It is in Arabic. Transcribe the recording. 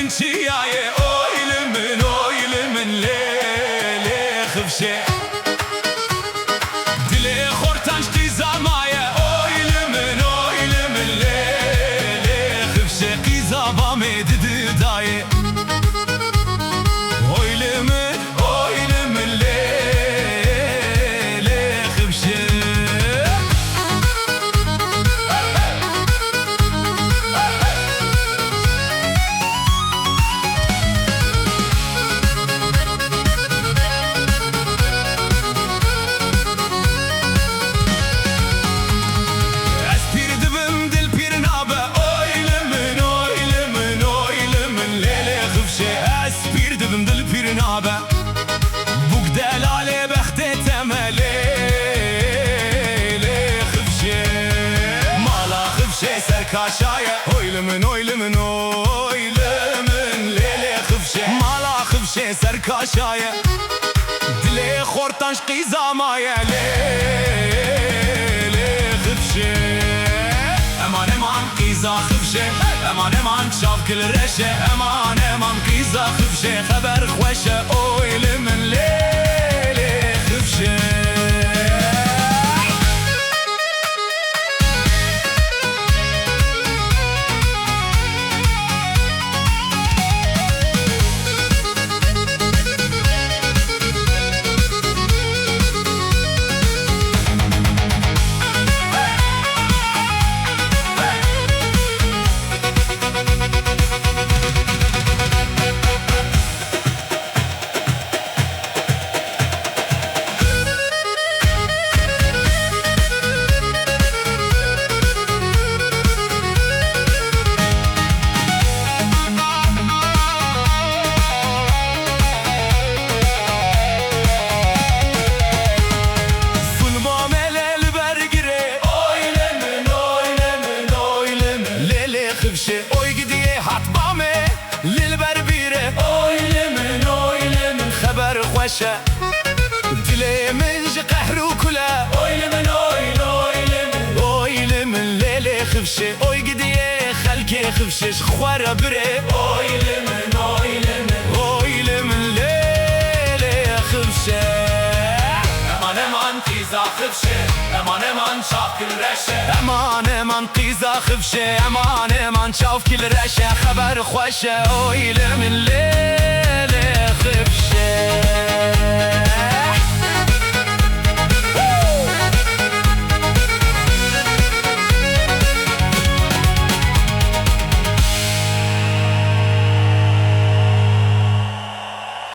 من شياية اويل من ليلي خفشة دلي خورتانش قيزاماية اويل من ليلي خفشة قيزابا ميدد داية اويل من ليلي خفشة بوك دلالي بختي تملي لي خفشة مالا خفشة سركاشاية اويل من ليلي خفشة مالا خفشة سركاشاية دلي خورتانش قيزاماية لي خفشة امان قيزا خفشة امان شاف كل رشة امان قيزا خفشة خبر خوشة اويل من ليلي خفشة اوي قديه حطبامي للبربيرة اويل من خبر خوشة دلي من قهرو كلا اويل من ليلي خفشة اوي قديه خلقي خفشة خوارة بري اويل من ليلي خفشة امان قيزا خفشة امان شاف كل رشة امان قيزا خفشة امان شاف كل رشة خبر خوشة اويل من ليلي خفشة